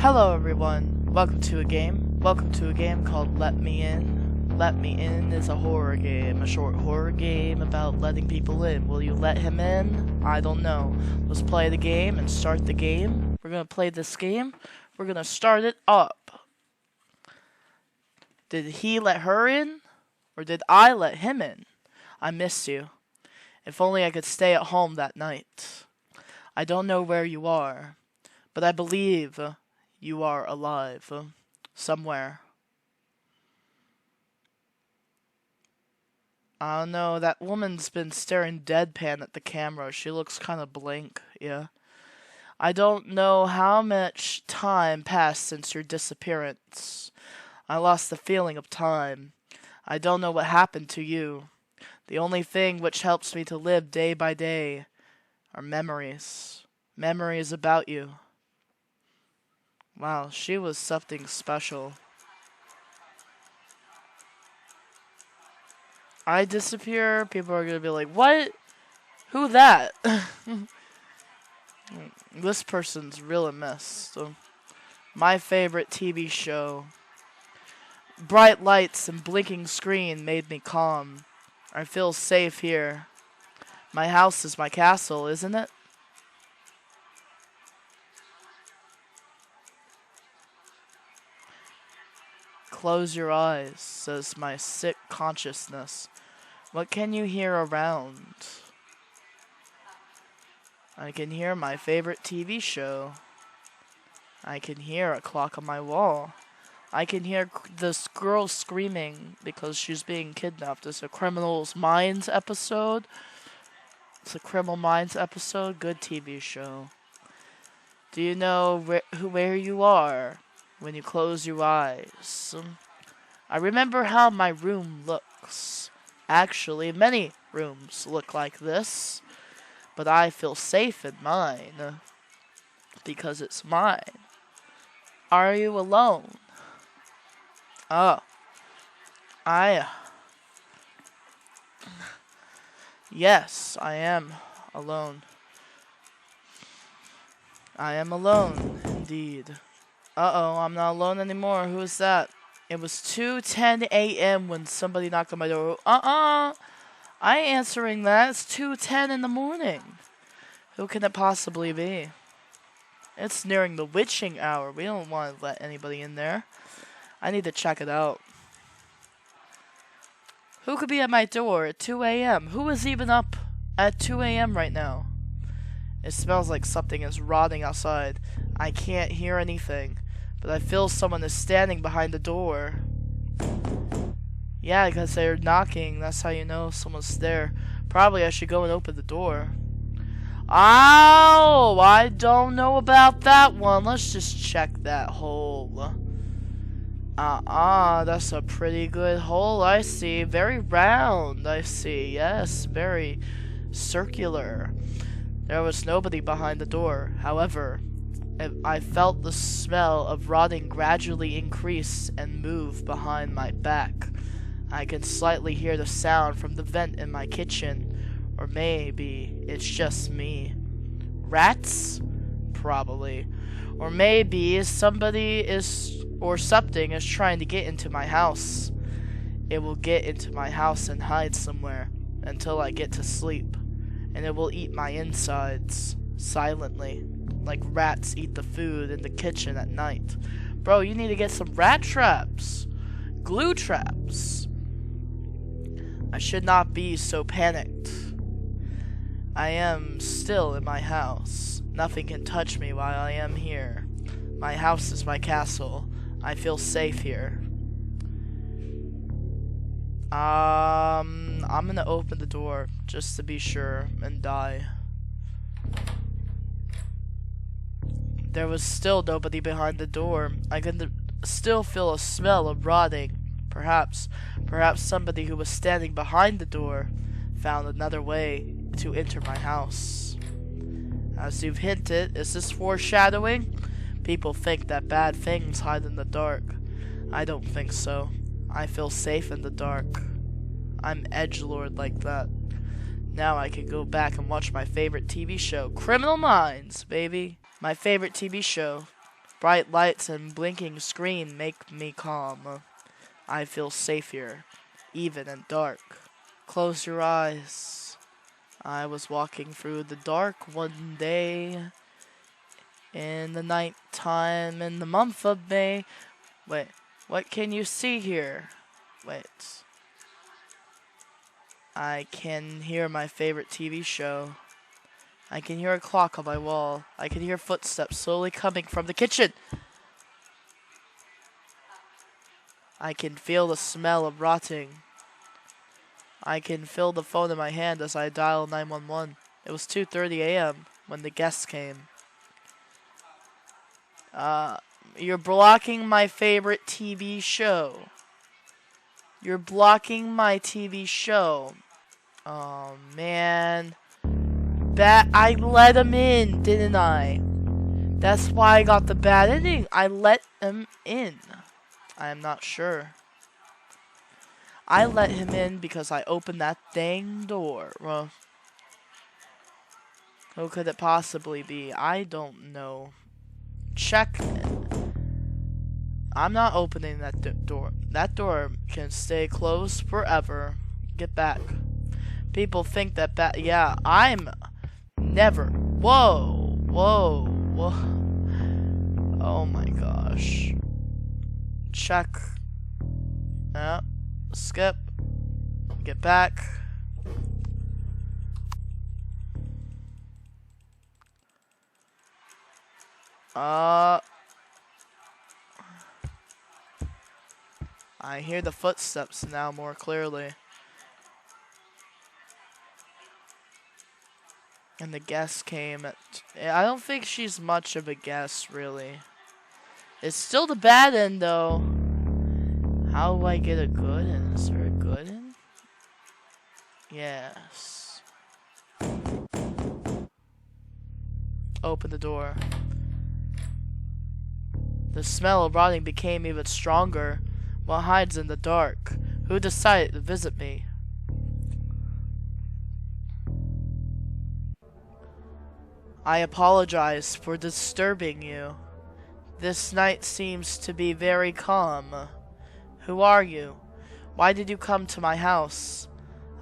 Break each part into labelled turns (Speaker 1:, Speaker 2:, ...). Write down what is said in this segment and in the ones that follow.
Speaker 1: Hello everyone, welcome to a game called Let Me In. Let Me In is a horror game, a short horror game about letting people in. Will you let him in? I don't know. Let's play the game and start the game. We're gonna play this game. We're gonna start it up. Did he let her in? Or did I let him in? I miss you. If only I could stay at home that night. I don't know where you are, but I believe you are alive somewhere. I don't know, that woman's been staring deadpan at the camera. She looks kind of blank, yeah. I don't know how much time passed since your disappearance. I lost the feeling of time. I don't know what happened to you. The only thing which helps me to live day by day are memories. Memories about you. Wow, she was something special. I disappear, people are gonna be like, what? Who that? This person's real a mess. So, my favorite TV show. Bright lights and blinking screen made me calm. I feel safe here. My house is my castle, isn't it? Close your eyes, says my sick consciousness. What can you hear around? I can hear my favorite TV show. I can hear a clock on my wall. I can hear this girl screaming because she's being kidnapped. It's a Criminal Minds episode. It's a Criminal Minds episode. Good TV show. Do you know where you are when you close your eyes? I remember how my room looks. Actually, many rooms look like this. But I feel safe in mine. Because it's mine. Are you alone? Oh. Yes, I am alone. I am alone, indeed. Uh-oh, I'm not alone anymore. Who is that? It was 2:10 a.m. when somebody knocked on my door. I ain't answering that. It's 2:10 in the morning. Who can it possibly be? It's nearing the witching hour. We don't want to let anybody in there. I need to check it out. Who could be at my door at 2 a.m.? Who is even up at 2 a.m. right now? It smells like something is rotting outside. I can't hear anything, but I feel someone is standing behind the door. Yeah, because they're knocking. That's how you know someone's there. Probably I should go and open the door. Oh, I don't know about that one. Let's just check that hole. That's a pretty good hole, I see. Very round, I see. Yes, very circular. There was nobody behind the door. However, I felt the smell of rotting gradually increase and move behind my back. I can slightly hear the sound from the vent in my kitchen. Or maybe it's just me. Rats? Probably. Or maybe something is trying to get into my house. It will get into my house and hide somewhere until I get to sleep. And it will eat my insides silently, like rats eat the food in the kitchen at night. Bro, you need to get some rat traps. Glue traps. I should not be so panicked. I am still in my house. Nothing can touch me while I am here. My house is my castle. I feel safe here. I'm gonna open the door just to be sure and die. There was still nobody behind the door. I could still feel a smell of rotting. Perhaps somebody who was standing behind the door found another way to enter my house. As you've hinted, is this foreshadowing? People think that bad things hide in the dark. I don't think so. I feel safe in the dark. I'm edgelord like that. Now I can go back and watch my favorite TV show, Criminal Minds, baby. My favorite TV show. Bright lights and blinking screen make me calm. I feel safe here, even in dark. Close your eyes. I was walking through the dark one day in the night time in the month of May. Wait, what can you see here? Wait. I can hear my favorite TV show. I can hear a clock on my wall. I can hear footsteps slowly coming from the kitchen. I can feel the smell of rotting. I can feel the phone in my hand as I dial 911. It was 2:30 a.m. when the guests came. You're blocking my favorite TV show. You're blocking my TV show. Oh, man. I let him in, didn't I? That's why I got the bad ending. I let him in. I am not sure. I let him in because I opened that dang door. Well, who could it possibly be? I don't know. Check. I'm not opening that door. That door can stay closed forever. Get back. People think that yeah, I'm never. Whoa. Whoa. Whoa. Oh my gosh. Check. Skip. Get back. I hear the footsteps now more clearly. And the guest came at... I don't think she's much of a guest, really. It's still the bad end, though. How do I get a good end? Is there a good end? Yes. Open the door. The smell of rotting became even stronger. What hides in the dark? Who decided to visit me? I apologize for disturbing you. This night seems to be very calm. Who are you? Why did you come to my house?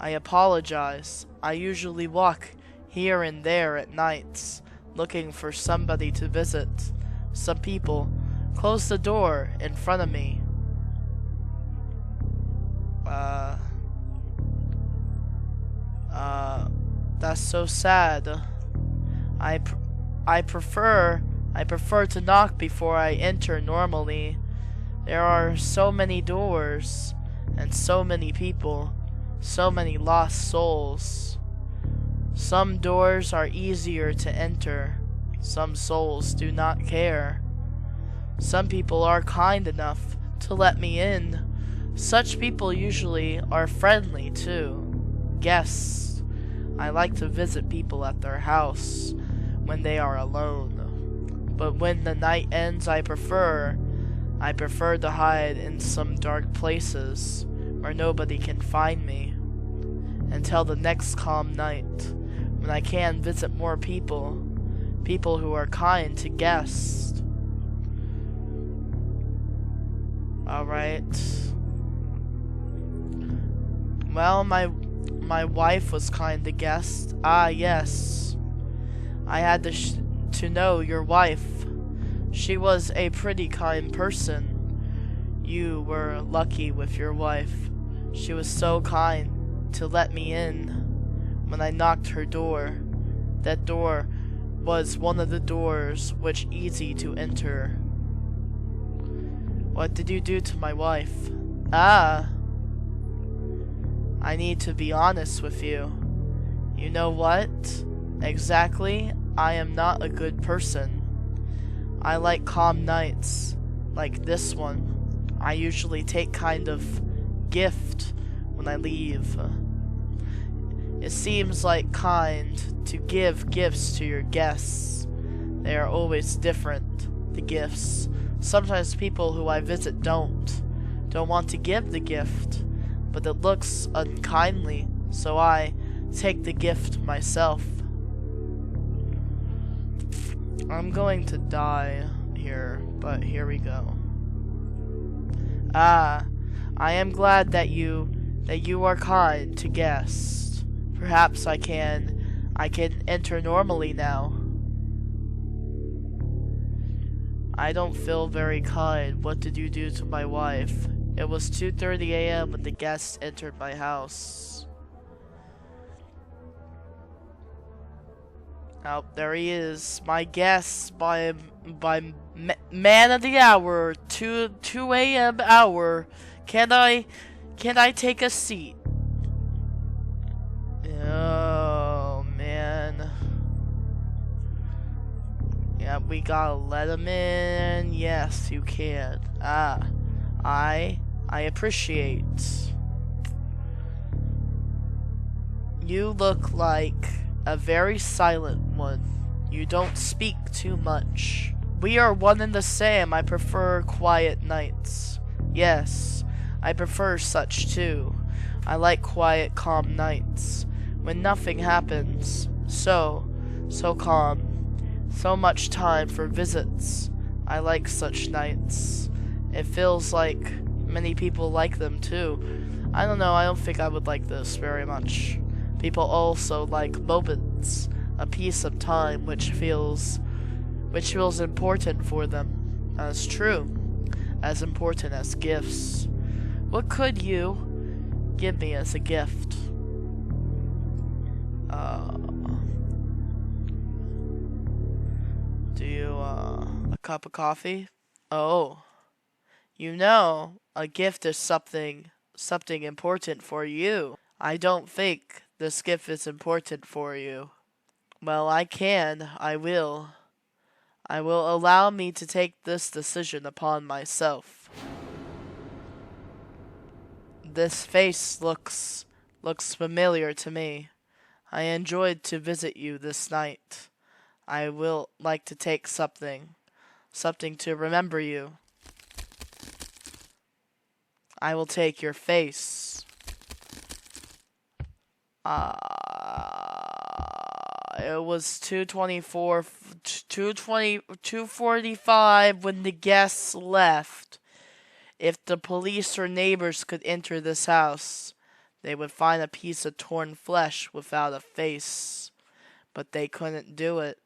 Speaker 1: I apologize. I usually walk here and there at nights, looking for somebody to visit. Some people close the door in front of me. That's so sad. I prefer to knock before I enter normally. There are so many doors and so many people, so many lost souls. Some doors are easier to enter. Some souls do not care. Some people are kind enough to let me in. Such people usually are friendly too. Guests. I like to visit people at their house when they are alone. But when the night ends, I prefer to hide in some dark places where nobody can find me until the next calm night when I can visit more people who are kind to guests. Alright. Well, my wife was kind to guests. Ah, yes. I had to know your wife. She was a pretty kind person. You were lucky with your wife. She was so kind to let me in when I knocked her door. That door was one of the doors which easy to enter. What did you do to my wife? Ah. I need to be honest with you. You know what? Exactly, I am not a good person. I like calm nights, like this one. I usually take kind of gift when I leave. It seems like kind to give gifts to your guests. They are always different, the gifts. Sometimes people who I visit don't want to give the gift, but it looks unkindly, so I take the gift myself. I'm going to die. here, but here we go. Ah, I am glad that you are kind to guests. Perhaps I can enter normally now. I don't feel very kind. What did you do to my wife? It was 2:30 a.m. when the guests entered my house. Oh, there he is. My guest by man of the hour, 2 a.m. hour. Can I take a seat? Oh man. Yeah, we gotta let him in. Yes, you can. I appreciate. You look like a very silent one. You don't speak too much. We are one and the same. I prefer quiet nights. Yes, I prefer such too. I like quiet, calm nights when nothing happens. So calm. So much time for visits. I like such nights. It feels like many people like them too. I don't know, I don't think I would like this very much. People also like moments, a piece of time which feels important for them. That's true. As important as gifts. What could you give me as a gift? Do you, a cup of coffee? Oh. You know, a gift is something important for you. I don't think this gift is important for you. Well, I will. Allow me to take this decision upon myself. This face looks familiar to me. I enjoyed to visit you this night. I will like to take something to remember you. I will take your face. It was 2:45 when the guests left. If the police or neighbors could enter this house, they would find a piece of torn flesh without a face. But they couldn't do it.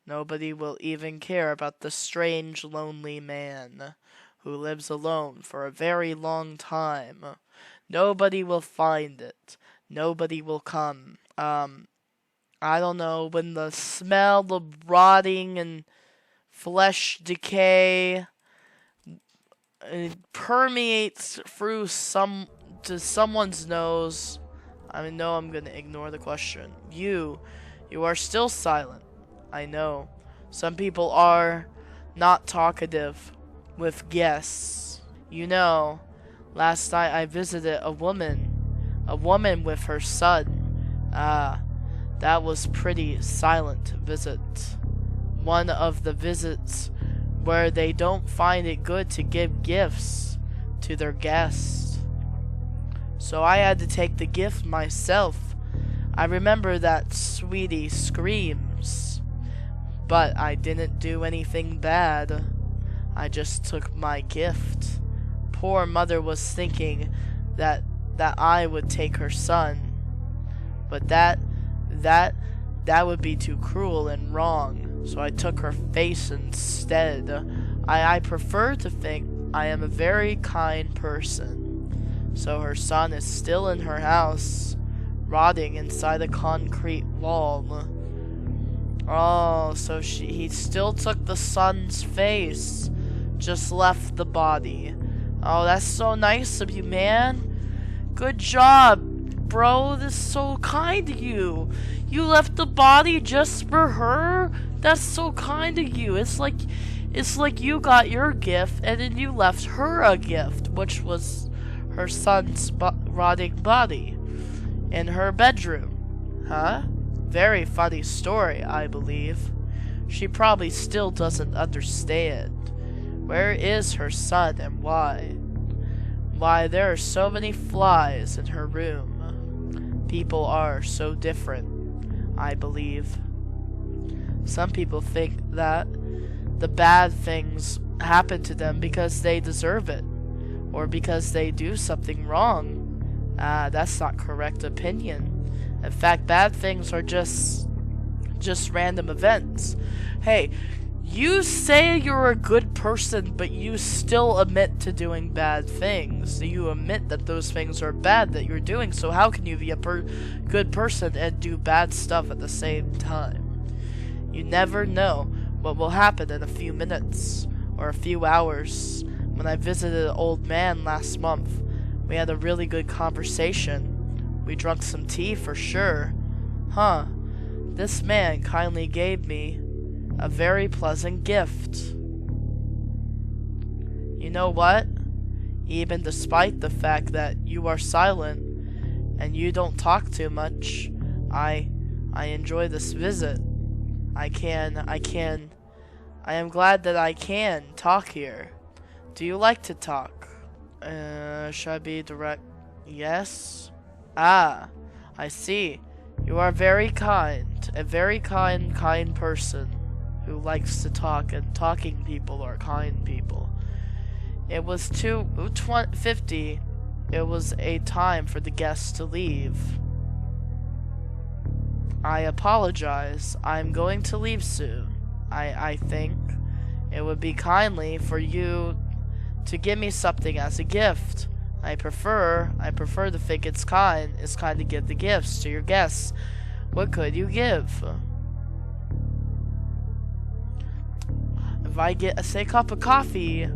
Speaker 1: Nobody will even care about the strange, lonely man who lives alone for a very long time. Nobody will find it. Nobody will come. I don't know, when the smell of rotting and flesh decay permeates through to someone's nose. I know I'm gonna ignore the question. You are still silent. I know. Some people are not talkative with guests. You know, last night I visited a woman with her son. That was pretty silent visit. One of the visits where they don't find it good to give gifts to their guests. So I had to take the gift myself. I remember that sweetie screams, but I didn't do anything bad. I just took my gift. Poor mother was thinking that I would take her son, but that would be too cruel and wrong. So I took her face instead. I prefer to think I am a very kind person. So her son is still in her house, rotting inside a concrete wall. Oh, so he still took the son's face, just left the body. Oh, that's so nice of you, man. Good job, bro. This is so kind of you. You left the body just for her? That's so kind of you. It's like you got your gift and then you left her a gift, which was her son's rotting body in her bedroom. Huh? Very funny story, I believe. She probably still doesn't understand. Where is her son and why? Why, there are so many flies in her room. People are so different, I believe. Some people think that the bad things happen to them because they deserve it, or because they do something wrong. That's not correct opinion. In fact, bad things are just random events. Hey, you say you're a good person, but you still admit to doing bad things. You admit that those things are bad that you're doing, so how can you be a good person and do bad stuff at the same time? You never know what will happen in a few minutes or a few hours. When I visited an old man last month, we had a really good conversation. We drank some tea for sure. This man kindly gave me a very pleasant gift. You know what? Even despite the fact that you are silent and you don't talk too much, I enjoy this visit. I am glad that I can talk here. Do you like to talk? Should I be direct? Yes? I see. You are very kind. A very kind person who likes to talk, and talking people are kind people. It was 2:50. It was a time for the guests to leave. I apologize. I'm going to leave soon. I think it would be kindly for you to give me something as a gift. I prefer to think it's kind to give the gifts to your guests. What could you give? If I get a cup of coffee.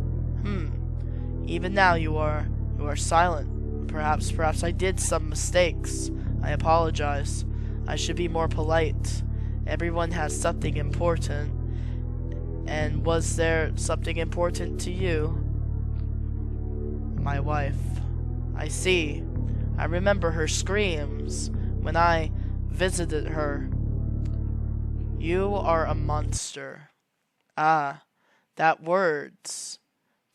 Speaker 1: Even now you are silent. Perhaps I did some mistakes. I apologize. I should be more polite. Everyone has something important. And was there something important to you? My wife. I see. I remember her screams when I visited her. You are a monster. That words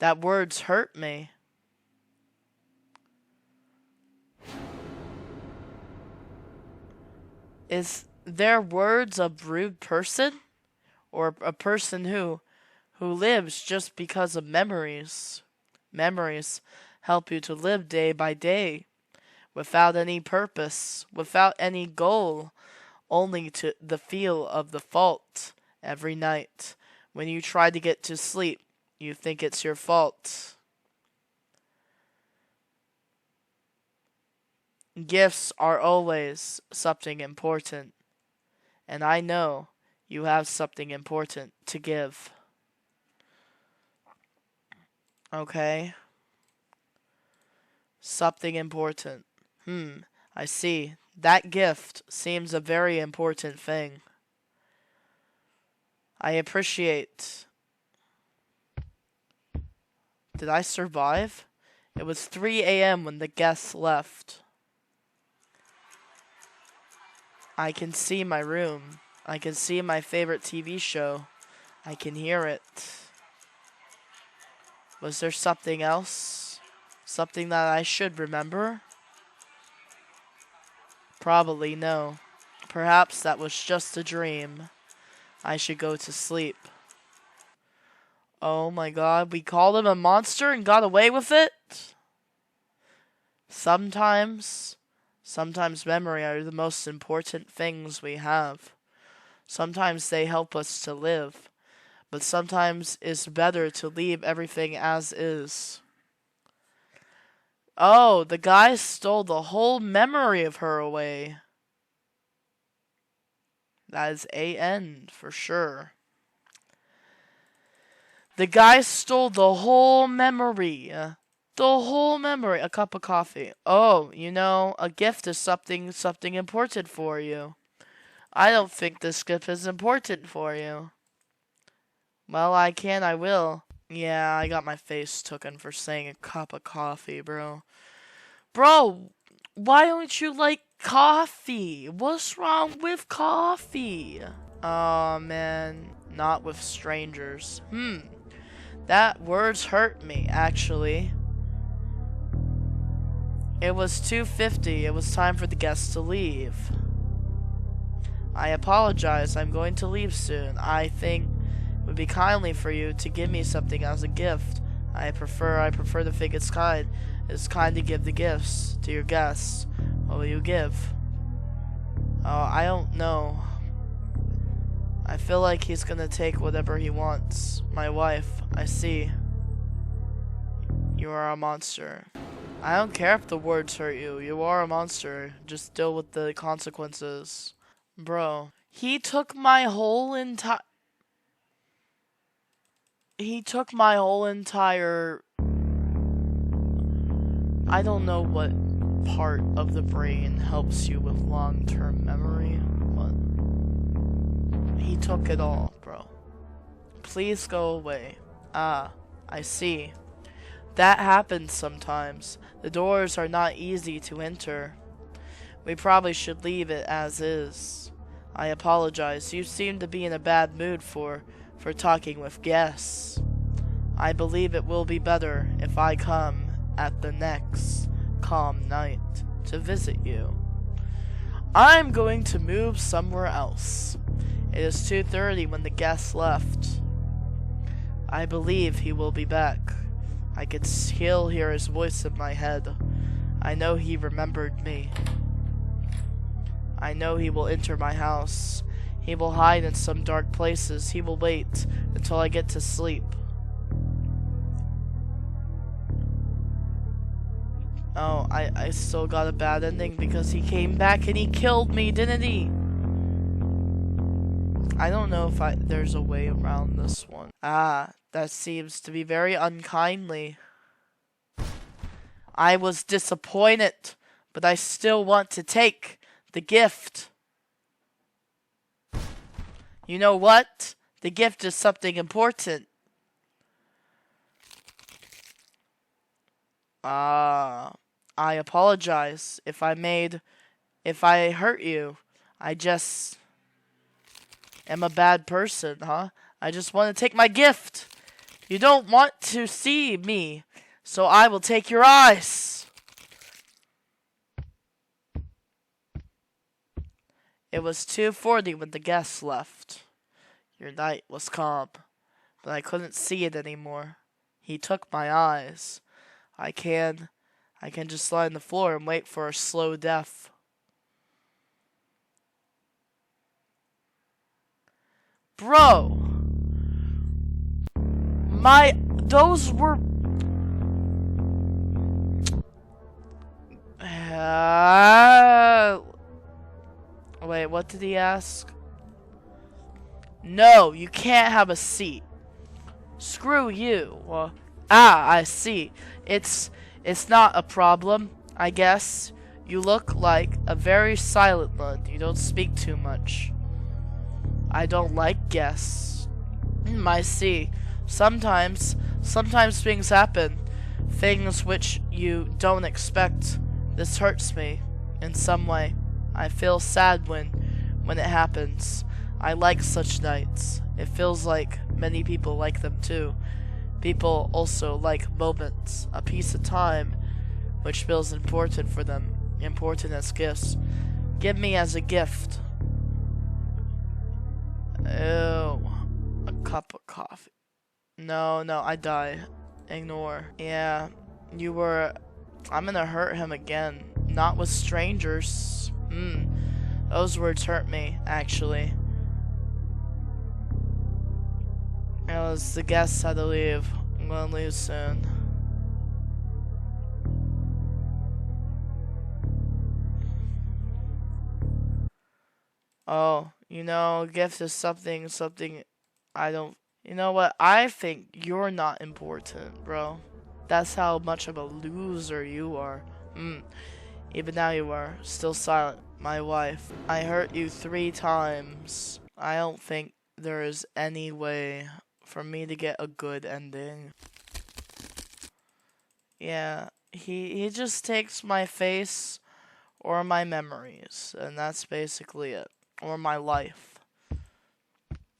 Speaker 1: hurt me. Is there words of rude person? Or a person who lives just because of memories? Memories help you to live day by day, without any purpose, without any goal, only to the feel of the fault every night. When you try to get to sleep, you think it's your fault. Gifts are always something important, and I know you have something important to give. Okay. Something important. I see. That gift seems a very important thing. I appreciate. Did I survive? It was 3 a.m. when the guests left. I can see my room. I can see my favorite TV show. I can hear it. Was there something else? Something that I should remember? Probably no. Perhaps that was just a dream. I should go to sleep. Oh my god, we called him a monster and got away with it? Sometimes memory are the most important things we have. Sometimes they help us to live, but sometimes it's better to leave everything as is. Oh, the guy stole the whole memory of her away. That is a end for sure. The guy stole the whole memory. A cup of coffee. Oh, you know, a gift is something important for you. I don't think this gift is important for you. Well, I will. Yeah, I got my face taken for saying a cup of coffee, bro. Bro, why don't you like coffee? What's wrong with coffee? Oh, man. Not with strangers. That words hurt me, actually. It was 2:50. It was time for the guests to leave. I apologize. I'm going to leave soon. I think it would be kindly for you to give me something as a gift. I prefer to think it's kind. It's kind to give the gifts to your guests. What will you give? Oh, I don't know. I feel like he's gonna take whatever he wants. My wife, I see. You are a monster. I don't care if the words hurt you. You are a monster. Just deal with the consequences. Bro, he took my whole entire... He took my whole entire... I don't know what part of the brain helps you with long-term memory, but... He took it all, bro. Please go away. Ah, I see. That happens sometimes. The doors are not easy to enter. We probably should leave it as is. I apologize. You seem to be in a bad mood for talking with guests. I believe it will be better if I come at the next calm night to visit you. I'm going to move somewhere else. It is 2:30 when the guest left. I believe he will be back. I could still hear his voice in my head. I know he remembered me. I know he will enter my house. He will hide in some dark places. He will wait until I get to sleep. Oh, I still got a bad ending because he came back and he killed me, didn't he? I don't know if there's a way around this one. Ah, that seems to be very unkindly. I was disappointed, but I still want to take the gift. You know what? The gift is something important. I apologize if I hurt you. I just am a bad person, huh? I just want to take my gift. You don't want to see me, so I will take your eyes. It was 2:40 when the guests left. Your night was calm, but I couldn't see it anymore. He took my eyes. I can just lie on the floor and wait for a slow death. Bro! Those were... Wait, what did he ask? No, you can't have a seat. Screw you. I see. It's not a problem, I guess. You look like a very silent one. You don't speak too much. I don't like guests. I see. Sometimes things happen. Things which you don't expect. This hurts me in some way. I feel sad when it happens. I like such nights. It feels like many people like them too. People also like moments, a piece of time, which feels important for them, important as gifts. Give me as a gift. Ew, a cup of coffee. No, I die. Ignore. Yeah, I'm gonna hurt him again. Not with strangers. Those words hurt me, actually. As the guests had to leave. I'm gonna leave soon. Oh, a gift is something I don't... You know what? I think you're not important, bro. That's how much of a loser you are. Even now you are still silent. My wife, I hurt you 3 times. I don't think there is any way for me to get a good ending. Yeah, he just takes my face or my memories, and that's basically it. Or my life.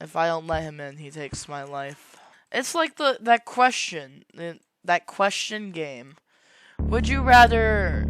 Speaker 1: If I don't let him in, he takes my life. It's like that question game. Would you rather,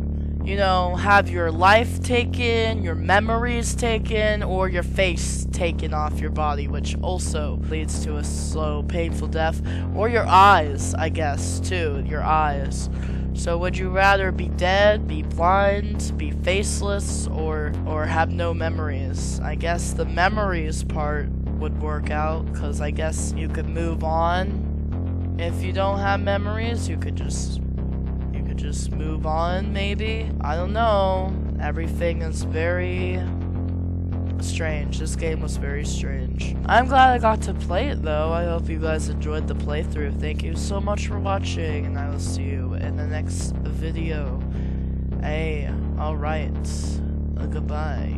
Speaker 1: you know, have your life taken, your memories taken, or your face taken off your body, which also leads to a slow, painful death, or your eyes, I guess, too, your eyes. So would you rather be dead, be blind, be faceless, or have no memories? I guess the memories part would work out, because I guess you could move on. If you don't have memories, you could just move on, maybe? I don't know. Everything is very strange. This game was very strange. I'm glad I got to play it, though. I hope you guys enjoyed the playthrough. Thank you so much for watching, and I will see you in the next video. Hey, alright. Goodbye.